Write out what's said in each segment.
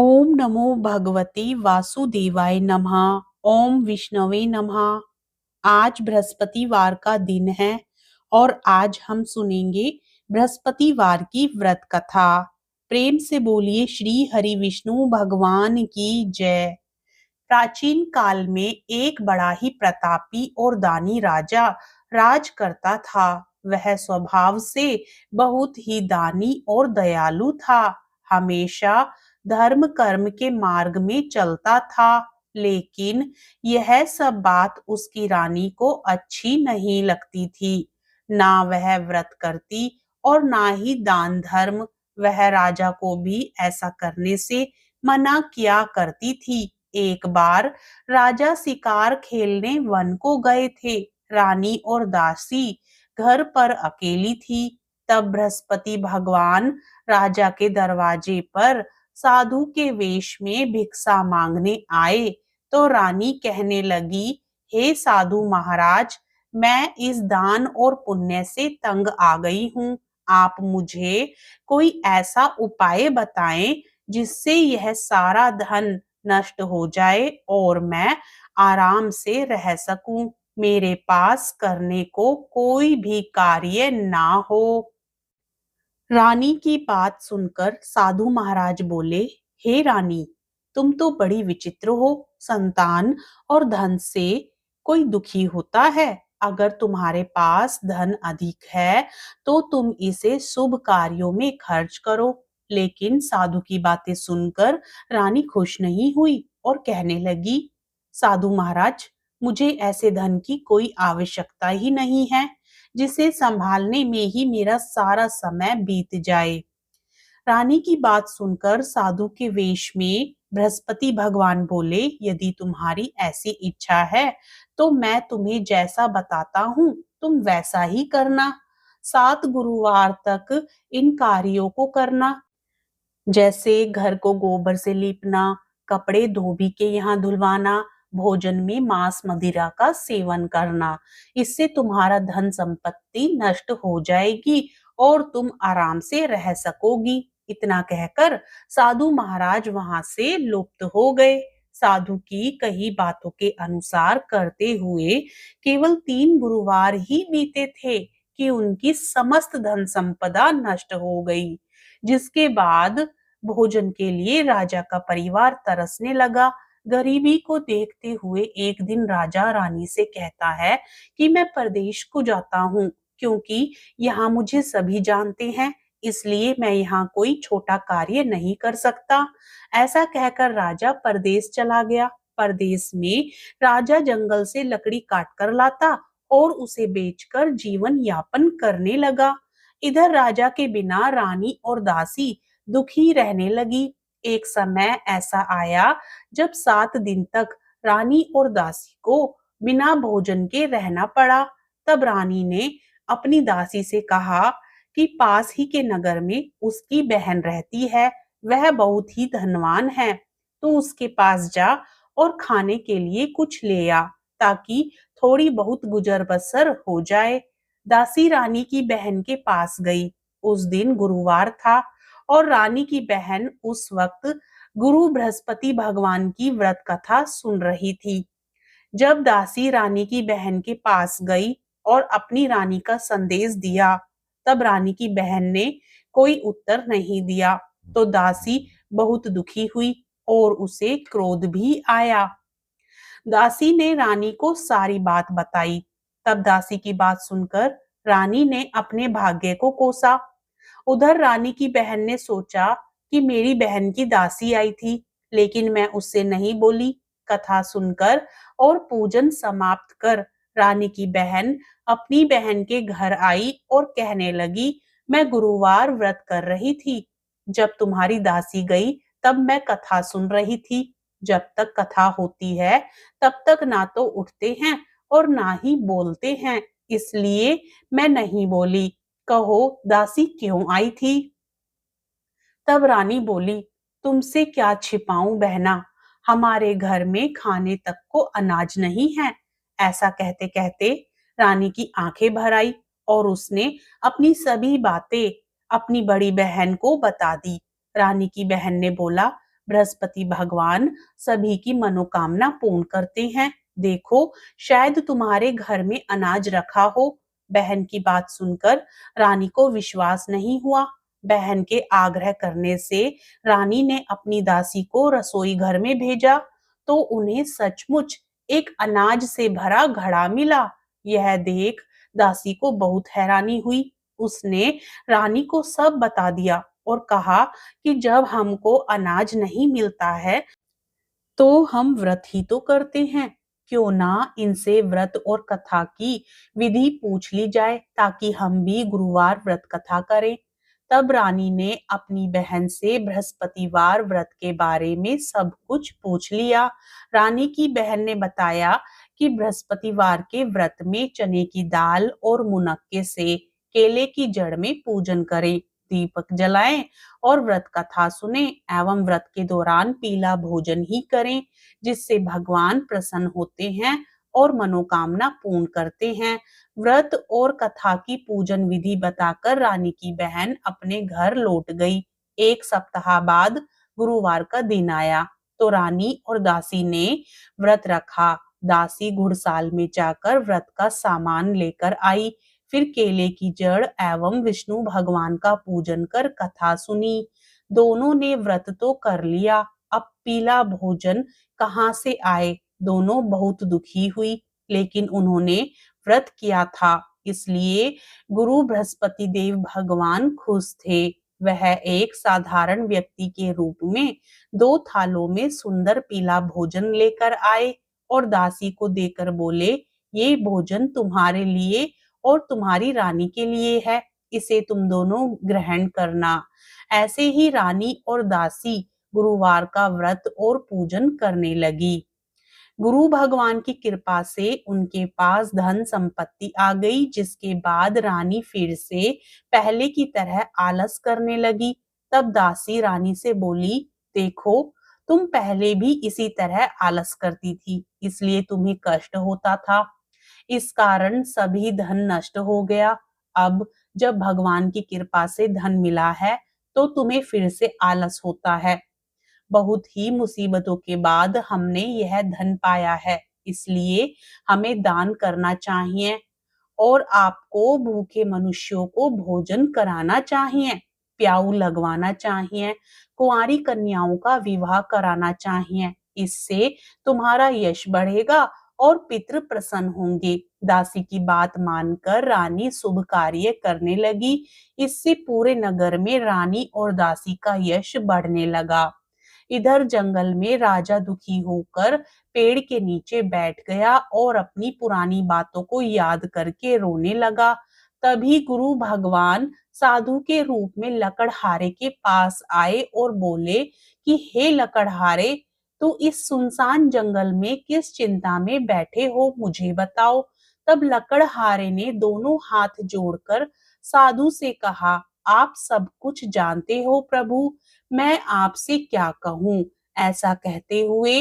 ओम नमो भगवते वासुदेवाय नमः। ओम विष्णवे नमः। आज बृहस्पतिवार का दिन है और आज हम सुनेंगे बृहस्पतिवार की व्रत कथा। प्रेम से बोलिए श्री हरि विष्णु भगवान की जय। प्राचीन काल में एक बड़ा ही प्रतापी और दानी राजा राज करता था। वह स्वभाव से बहुत ही दानी और दयालु था। हमेशा धर्म कर्म के मार्ग में चलता था, लेकिन यह सब बात उसकी रानी को अच्छी नहीं लगती थी। ना वह व्रत करती और ना ही दान धर्म। वह राजा को भी ऐसा करने से मना किया करती थी। एक बार राजा शिकार खेलने वन को गए थे। रानी और दासी घर पर अकेली थी। तब बृहस्पति भगवान राजा के दरवाजे पर साधु के वेश में भिक्षा मांगने आए। तो रानी कहने लगी, हे साधु महाराज, मैं इस दान और पुण्य से तंग आ गई हूँ। आप मुझे कोई ऐसा उपाय बताएं जिससे यह सारा धन नष्ट हो जाए और मैं आराम से रह सकूं। मेरे पास करने को कोई भी कार्य ना हो। रानी की बात सुनकर साधु महाराज बोले, हे रानी, तुम तो बड़ी विचित्र हो। संतान और धन से कोई दुखी होता है। अगर तुम्हारे पास धन अधिक है तो तुम इसे शुभ कार्यों में खर्च करो। लेकिन साधु की बातें सुनकर रानी खुश नहीं हुई और कहने लगी, साधु महाराज, मुझे ऐसे धन की कोई आवश्यकता ही नहीं है जिसे संभालने में ही मेरा सारा समय बीत जाए। रानी की बात सुनकर साधु के वेश में बृहस्पति भगवान बोले, यदि तुम्हारी ऐसी इच्छा है तो मैं तुम्हें जैसा बताता हूँ तुम वैसा ही करना। 7 गुरुवार तक इन कार्यों को करना, जैसे घर को गोबर से लीपना, कपड़े धोबी के यहाँ धुलवाना, भोजन में मांस मदिरा का सेवन करना। इससे तुम्हारा धन संपत्ति नष्ट हो जाएगी और तुम आराम से रह सकोगी। इतना कहकर साधु महाराज वहां से लुप्त हो गए। साधु की कही बातों के अनुसार करते हुए केवल 3 गुरुवार ही बीते थे कि उनकी समस्त धन संपदा नष्ट हो गई। जिसके बाद भोजन के लिए राजा का परिवार तरसने लगा। गरीबी को देखते हुए एक दिन राजा रानी से कहता है कि मैं परदेश को जाता हूँ, क्योंकि यहाँ मुझे सभी जानते हैं, इसलिए मैं यहाँ कोई छोटा कार्य नहीं कर सकता। ऐसा कहकर राजा परदेश चला गया। परदेश में राजा जंगल से लकड़ी काट कर लाता और उसे बेचकर जीवन यापन करने लगा। इधर राजा के बिना रानी और दासी दुखी रहने लगी। एक समय ऐसा आया जब 7 दिन तक रानी और दासी को बिना भोजन के रहना पड़ा। तब रानी ने अपनी दासी से कहा कि पास ही के नगर में उसकी बहन रहती है, वह बहुत ही धनवान है, तो उसके पास जा और खाने के लिए कुछ ले आ, ताकि थोड़ी बहुत गुजर बसर हो जाए। दासी रानी की बहन के पास गई। उस दिन गुरुवार था और रानी की बहन उस वक्त गुरु बृहस्पति भगवान की व्रत कथा सुन रही थी। जब दासी रानी की बहन के पास गई और अपनी रानी का संदेश दिया, तब रानी की बहन ने कोई उत्तर नहीं दिया, तो दासी बहुत दुखी हुई और उसे क्रोध भी आया। दासी ने रानी को सारी बात बताई। तब दासी की बात सुनकर रानी ने अपने भाग्य को कोसा। उधर रानी की बहन ने सोचा कि मेरी बहन की दासी आई थी, लेकिन मैं उससे नहीं बोली। कथा सुनकर और पूजन समाप्त कर रानी की बहन अपनी बहन के घर आई और कहने लगी, मैं गुरुवार व्रत कर रही थी। जब तुम्हारी दासी गई तब मैं कथा सुन रही थी। जब तक कथा होती है तब तक ना तो उठते हैं और ना ही बोलते हैं, इसलिए मैं नहीं बोली। कहो दासी क्यों आई थी? तब रानी बोली, तुमसे क्या छिपाऊं बहना, हमारे घर में खाने तक को अनाज नहीं है। ऐसा कहते कहते रानी की आंखें भर आई और उसने अपनी सभी बातें अपनी बड़ी बहन को बता दी। रानी की बहन ने बोला, बृहस्पति भगवान सभी की मनोकामना पूर्ण करते हैं। देखो, शायद तुम्हारे घर में अनाज रखा हो। बहन की बात सुनकर रानी को विश्वास नहीं हुआ। बहन के आग्रह करने से रानी ने अपनी दासी को रसोई घर में भेजा, तो उन्हें सचमुच एक अनाज से भरा घड़ा मिला। यह देख दासी को बहुत हैरानी हुई। उसने रानी को सब बता दिया और कहा कि जब हमको अनाज नहीं मिलता है तो हम व्रत ही तो करते हैं। क्यों ना इनसे व्रत और कथा की विधि पूछ ली जाए, ताकि हम भी गुरुवार व्रत कथा करें। तब रानी ने अपनी बहन से बृहस्पतिवार व्रत के बारे में सब कुछ पूछ लिया। रानी की बहन ने बताया कि बृहस्पतिवार के व्रत में चने की दाल और मुनक्के से केले की जड़ में पूजन करें, दीपक जलाएं और व्रत कथा सुने एवं व्रत के दौरान पीला भोजन ही करें, जिससे भगवान प्रसन्न होते हैं और मनोकामना पूर्ण करते हैं। व्रत और कथा की पूजन विधि बताकर रानी की बहन अपने घर लौट गई। एक सप्ताह बाद गुरुवार का दिन आया, तो रानी और दासी ने व्रत रखा। दासी घुड़साल में जाकर व्रत का सामान लेकर आई, फिर केले की जड़ एवं विष्णु भगवान का पूजन कर कथा सुनी। दोनों ने व्रत तो कर लिया, अब पीला भोजन कहाँ से आए? दोनों बहुत दुखी हुई, लेकिन उन्होंने व्रत किया था, इसलिए गुरु बृहस्पति देव भगवान खुश थे। वह एक साधारण व्यक्ति के रूप में 2 थालों में सुंदर पीला भोजन लेकर आए और दासी को देकर बोले, ये भोजन तुम्हारे लिए और तुम्हारी रानी के लिए है, इसे तुम दोनों ग्रहण करना। ऐसे ही रानी और दासी गुरुवार का व्रत और पूजन करने लगी। गुरु भगवान की कृपा से उनके पास धन संपत्ति आ गई, जिसके बाद रानी फिर से पहले की तरह आलस करने लगी। तब दासी रानी से बोली, देखो, तुम पहले भी इसी तरह आलस करती थी, इसलिए तुम्हें कष्ट होता था। इस कारण सभी धन नष्ट हो गया। अब जब भगवान की कृपा से धन मिला है, तो तुम्हें फिर से आलस होता है। बहुत ही मुसीबतों के बाद हमने यह धन पाया है, इसलिए हमें दान करना चाहिए और आपको भूखे मनुष्यों को भोजन कराना चाहिए, प्याऊ लगवाना चाहिए, कुंवारी कन्याओं का विवाह कराना चाहिए। इससे तुम्हारा यश बढ़ेगा और पितृ प्रसन्न होंगे। दासी की बात मानकर रानी शुभ कार्य करने लगी। इससे पूरे नगर में रानी और दासी का यश बढ़ने लगा। इधर जंगल में राजा दुखी होकर पेड़ के नीचे बैठ गया और अपनी पुरानी बातों को याद करके रोने लगा। तभी गुरु भगवान साधु के रूप में लकड़हारे के पास आए और बोले कि हे लकड़हारे, तू इस सुनसान जंगल में किस चिंता में बैठे हो, मुझे बताओ। तब लकड़हारे ने दोनों हाथ जोड़कर साधु से कहा, आप सब कुछ जानते हो प्रभु, मैं आपसे क्या कहूँ। ऐसा कहते हुए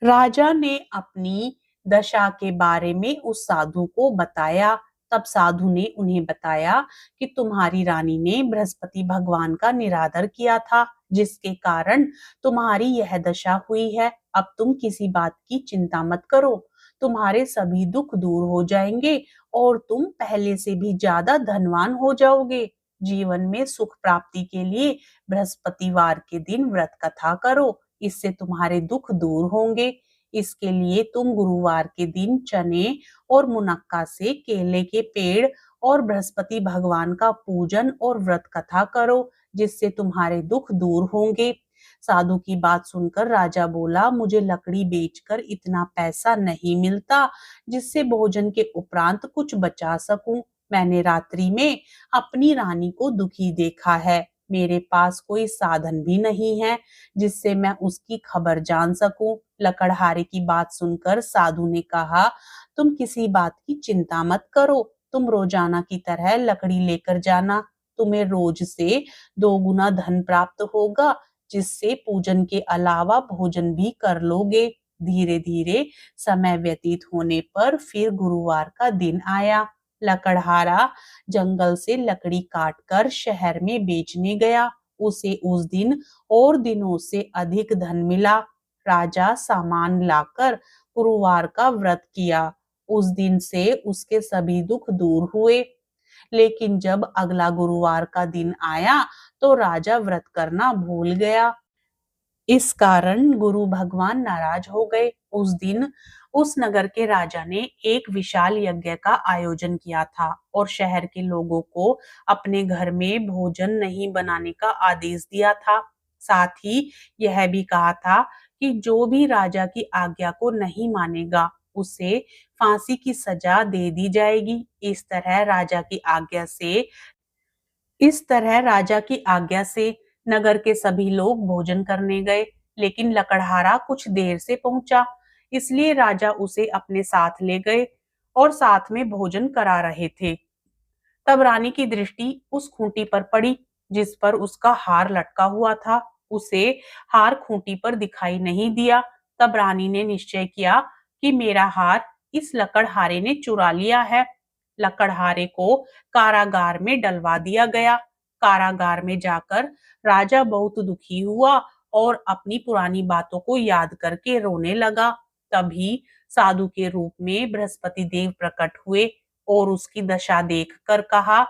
राजा ने अपनी दशा के बारे में उस साधु को बताया। तब साधु ने उन्हें बताया कि तुम्हारी रानी ने बृहस्पति भगवान का निरादर किया था, जिसके कारण तुम्हारी यह दशा हुई है। अब तुम किसी बात की चिंता मत करो, तुम्हारे सभी दुख दूर हो जाएंगे और तुम पहले से भी ज्यादा धनवान हो जाओगे। जीवन में सुख प्राप्ति के लिए बृहस्पतिवार के दिन व्रत कथा करो, इससे तुम्हारे दुख दूर होंगे। इसके लिए तुम गुरुवार के दिन चने और मुनक्का से केले के पेड़ और बृहस्पति भगवान का पूजन और व्रत कथा करो, जिससे तुम्हारे दुख दूर होंगे। साधु की बात सुनकर राजा बोला, मुझे लकड़ी बेचकर इतना पैसा नहीं मिलता जिससे भोजन के उपरांत कुछ बचा सकूं। मैंने रात्रि में अपनी रानी को दुखी देखा है। मेरे पास कोई साधन भी नहीं है जिससे मैं उसकी खबर जान सकूं। लकड़हारे की बात सुनकर साधु ने कहा, तुम किसी बात की चिंता मत करो, तुम रोजाना की तरह लकड़ी लेकर जाना, तुम्हें रोज से 2 गुना धन प्राप्त होगा, जिससे पूजन के अलावा भोजन भी कर लोगे। धीरे धीरे समय व्यतीत होने पर फिर गुरुवार का दिन आया। लकड़हारा जंगल से लकड़ी काटकर शहर में बेचने गया उसे उस दिन और दिनों से अधिक धन मिला। राजा सामान लाकर गुरुवार का व्रत किया। उस दिन से उसके सभी दुख दूर हुए। लेकिन जब अगला गुरुवार का दिन आया तो राजा व्रत करना भूल गया। इस कारण गुरु भगवान नाराज हो गए। उस दिन उस नगर के राजा ने एक विशाल यज्ञ का आयोजन किया था और शहर के लोगों को अपने घर में भोजन नहीं बनाने का आदेश दिया था। साथ ही यह भी कहा था कि जो भी राजा की आज्ञा को नहीं मानेगा उसे फांसी की सजा दे दी जाएगी। इस तरह राजा की आज्ञा से नगर के सभी लोग भोजन करने गए, लेकिन लकड़हारा कुछ देर से पहुंचा, इसलिए राजा उसे अपने साथ ले गए और साथ में भोजन करा रहे थे। तब रानी की दृष्टि उस खूंटी पर पड़ी जिस पर उसका हार लटका हुआ था। उसे हार खूंटी पर दिखाई नहीं दिया। तब रानी ने निश्चय किया कि मेरा हार इस लकड़हारे ने चुरा लिया है। लकड़हारे को कारागार में डलवा दिया गया। कारागार में जाकर राजा बहुत दुखी हुआ और अपनी पुरानी बातों को याद करके रोने लगा। तभी साधु के रूप में बृहस्पति देव प्रकट हुए और उसकी दशा देखकर कहा,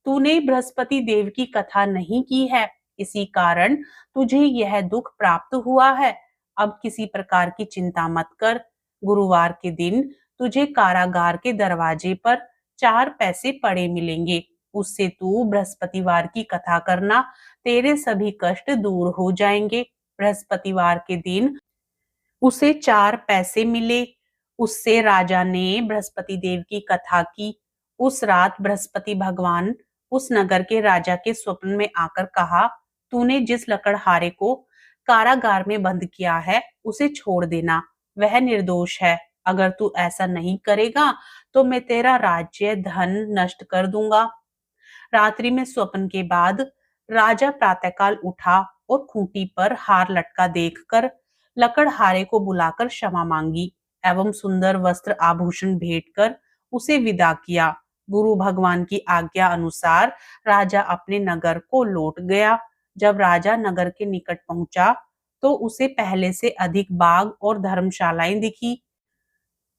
तूने बृहस्पति देव की कथा नहीं की है, इसी कारण तुझे यह दुख प्राप्त हुआ है। अब किसी प्रकार की चिंता मत कर। गुरुवार के दिन तुझे कारागार के दरवाजे पर 4 पैसे पड़े मिलेंगे। उससे तू बृहस्पतिवार की कथा करना, तेरे सभी कष्ट दूर हो जाएंगे। बृहस्पतिवार के दिन उसे 4 पैसे मिले। उससे राजा ने बृहस्पति देव की कथा की। उस रात बृहस्पति भगवान उस नगर के राजा के स्वप्न में आकर कहा, तूने जिस लकड़हारे को कारागार में बंद किया है उसे छोड़ देना, वह निर्दोष है। अगर तू ऐसा नहीं करेगा तो मैं तेरा राज्य धन नष्ट कर दूंगा। रात्रि में स्वप्न के बाद राजा प्रातःकाल उठा और खूंटी पर हार लटका देखकर लकड़हारे को बुलाकर क्षमा मांगी एवं सुंदर वस्त्र आभूषण भेंट कर उसे विदा किया। गुरु भगवान की आज्ञा अनुसार राजा अपने नगर को लौट गया। जब राजा नगर के निकट पहुंचा तो उसे पहले से अधिक बाग और धर्मशालाएं दिखी।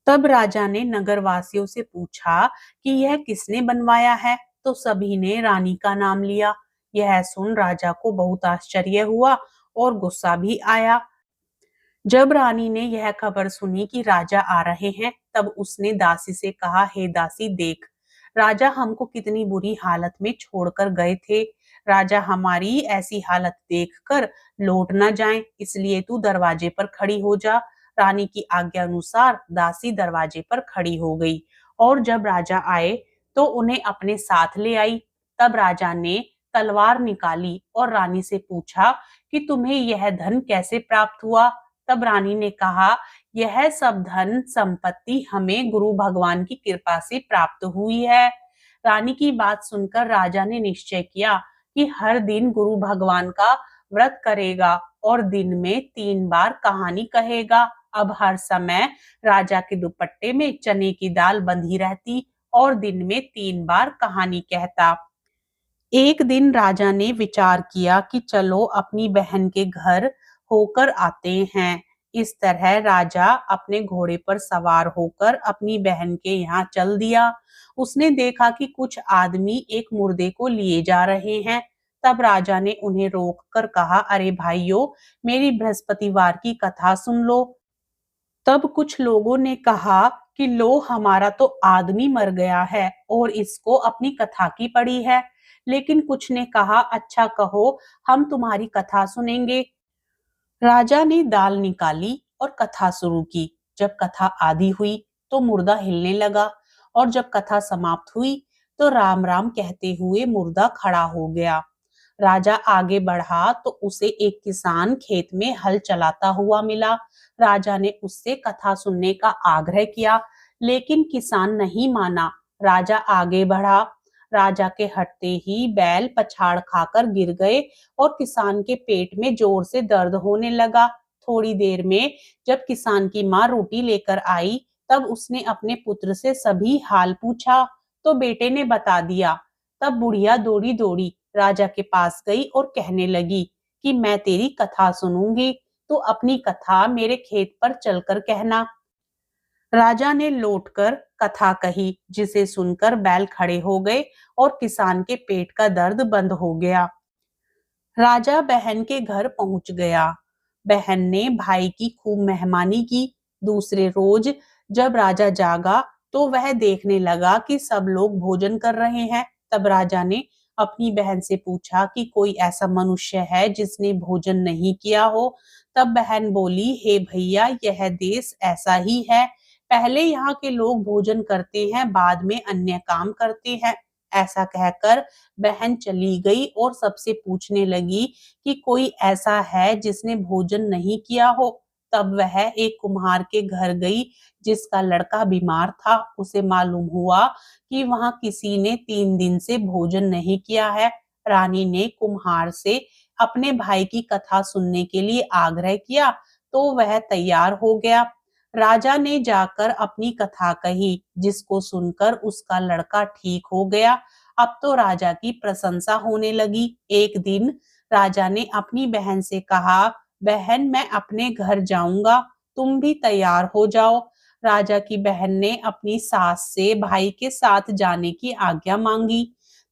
तब राजा ने नगर वासियों से पूछा कि यह किसने बनवाया है, तो सभी ने रानी का नाम लिया। यह सुन राजा को बहुत आश्चर्य हुआ और गुस्सा भी आया। जब रानी ने यह खबर सुनी कि राजा आ रहे हैं, तब उसने दासी से कहा, हे दासी देख, राजा हमको कितनी बुरी हालत में छोड़कर गए थे। राजा हमारी ऐसी हालत देखकर लौट न जाएं, इसलिए तू दरवाजे पर खड़ी हो जा। रानी की आज्ञा अनुसार दासी दरवाजे पर खड़ी हो गई और जब राजा आए तो उन्हें अपने साथ ले आई। तब राजा ने तलवार निकाली और रानी से पूछा कि तुम्हें यह धन कैसे प्राप्त हुआ। तब रानी ने कहा, यह सब धन संपत्ति हमें गुरु भगवान की कृपा से प्राप्त हुई है। रानी की बात सुनकर राजा ने निश्चय किया कि हर दिन गुरु भगवान का व्रत करेगा और दिन में 3 बार कहानी कहेगा। अब हर समय राजा के दुपट्टे में चने की दाल बंधी रहती और दिन में 3 बार कहानी कहता। एक दिन राजा ने विचार किया कि चलो अपनी बहन के घर होकर आते हैं। इस तरह राजा अपने घोड़े पर सवार होकर अपनी बहन के यहाँ चल दिया। उसने देखा कि कुछ आदमी एक मुर्दे को लिए जा रहे हैं। तब राजा ने उन्हें रोक कर कहा, अरे भाइयों, मेरी बृहस्पतिवार की कथा सुन लो। तब कुछ लोगों ने कहा कि लो, हमारा तो आदमी मर गया है और इसको अपनी कथा की पड़ी है। लेकिन कुछ ने कहा, अच्छा कहो, हम तुम्हारी कथा सुनेंगे। राजा ने दाल निकाली और कथा शुरू की। जब कथा आधी हुई तो मुर्दा हिलने लगा और जब कथा समाप्त हुई तो राम राम कहते हुए मुर्दा खड़ा हो गया। राजा आगे बढ़ा तो उसे एक किसान खेत में हल चलाता हुआ मिला। राजा ने उससे कथा सुनने का आग्रह किया, लेकिन किसान नहीं माना। राजा आगे बढ़ा। राजा के हटते ही बैल पछाड़ खाकर गिर गए और किसान के पेट में जोर से दर्द होने लगा। थोड़ी देर में जब किसान की माँ रोटी लेकर आई, तब उसने अपने पुत्र से सभी हाल पूछा तो बेटे ने बता दिया। तब बुढ़िया दौड़ी दौड़ी राजा के पास गई और कहने लगी कि मैं तेरी कथा सुनूंगी, तो अपनी कथा मेरे खेत पर चलकर कहना। राजा ने लौटकर कथा कही, जिसे सुनकर बैल खड़े हो गए और किसान के पेट का दर्द बंद हो गया। राजा बहन के घर पहुंच गया। बहन ने भाई की खूब मेहमानी की। दूसरे रोज जब राजा जागा तो वह देखने लगा कि सब लोग भोजन कर रहे हैं। तब राजा ने अपनी बहन से पूछा कि कोई ऐसा मनुष्य है जिसने भोजन नहीं किया हो। तब बहन बोली, हे भैया, यह देश ऐसा ही है। पहले यहाँ के लोग भोजन करते हैं, बाद में अन्य काम करते हैं। ऐसा कहकर बहन चली गई और सबसे पूछने लगी कि कोई ऐसा है जिसने भोजन नहीं किया हो। तब वह एक कुम्हार के घर गई जिसका लड़का बीमार था। उसे मालूम हुआ कि वहां किसी ने 3 दिन से भोजन नहीं किया है। रानी ने कुम्हार से अपने भाई की कथा सुनने के लिए आग्रह किया तो वह तैयार हो गया। राजा ने जाकर अपनी कथा कही, जिसको सुनकर उसका लड़का ठीक हो गया। अब तो राजा की प्रशंसा होने लगी। एक दिन राजा ने अपनी बहन से कहा, बहन, मैं अपने घर जाऊंगा, तुम भी तैयार हो जाओ। राजा की बहन ने अपनी सास से भाई के साथ जाने की आज्ञा मांगी।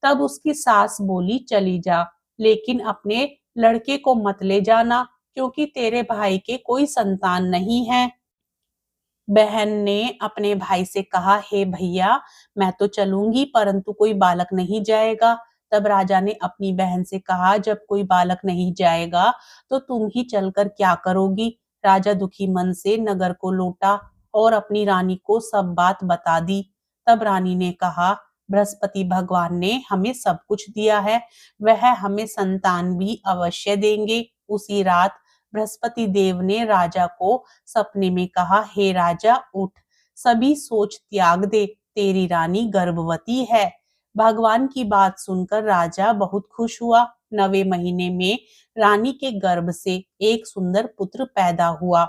तब उसकी सास बोली, चली जा, लेकिन अपने लड़के को मत ले जाना, क्योंकि तेरे भाई के कोई संतान नहीं है। बहन ने अपने भाई से कहा, हे भैया, मैं तो चलूंगी, परंतु कोई बालक नहीं जाएगा। तब राजा ने अपनी बहन से कहा, जब कोई बालक नहीं जाएगा तो तुम ही चलकर क्या करोगी। राजा दुखी मन से नगर को लौटा और अपनी रानी को सब बात बता दी। तब रानी ने कहा, बृहस्पति भगवान ने हमें सब कुछ दिया है, वह हमें संतान भी अवश्य देंगे। उसी रात बृहस्पति देव ने राजा को सपने में कहा, हे राजा, उठ, सभी सोच त्याग दे, तेरी रानी गर्भवती है। भगवान की बात सुनकर राजा बहुत खुश हुआ। 9वें महीने में रानी के गर्भ से एक सुंदर पुत्र पैदा हुआ।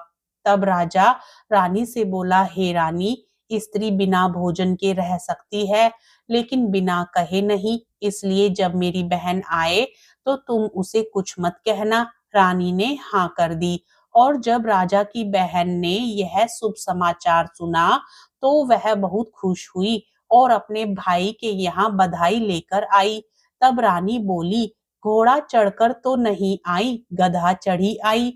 तब राजा रानी से बोला, हे रानी, स्त्री बिना भोजन के रह सकती है, लेकिन बिना कहे नहीं। इसलिए जब मेरी बहन आए तो तुम उसे कुछ मत कहना। रानी ने हाँ कर दी। और जब राजा की बहन ने यह शुभ समाचार सुना तो वह बहुत खुश हुई और अपने भाई के यहाँ बधाई लेकर आई। तब रानी बोली, घोड़ा चढ़कर तो नहीं आई, गधा चढ़ी आई।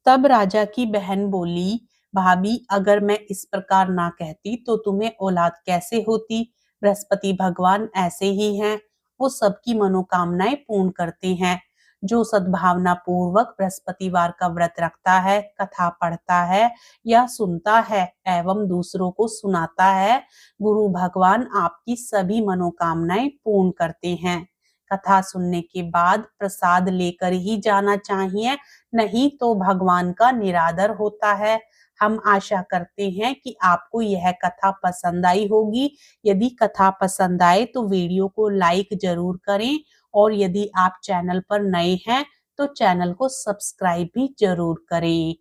तब राजा की बहन बोली, भाभी, अगर मैं इस प्रकार ना कहती तो तुम्हें औलाद कैसे होती। बृहस्पति भगवान ऐसे ही हैं, वो सबकी मनोकामनाएं पूर्ण करते हैं। जो सद्भावना पूर्वक बृहस्पतिवार का व्रत रखता है, कथा पढ़ता है या सुनता है एवं दूसरों को सुनाता है, गुरु भगवान आपकी सभी मनोकामनाएं पूर्ण करते हैं। कथा सुनने के बाद प्रसाद लेकर ही जाना चाहिए, नहीं तो भगवान का निरादर होता है। हम आशा करते हैं कि आपको यह कथा पसंद आई होगी। यदि कथा पसंद आए तो वीडियो को लाइक जरूर करें और यदि आप चैनल पर नए हैं तो चैनल को सब्सक्राइब भी जरूर करें।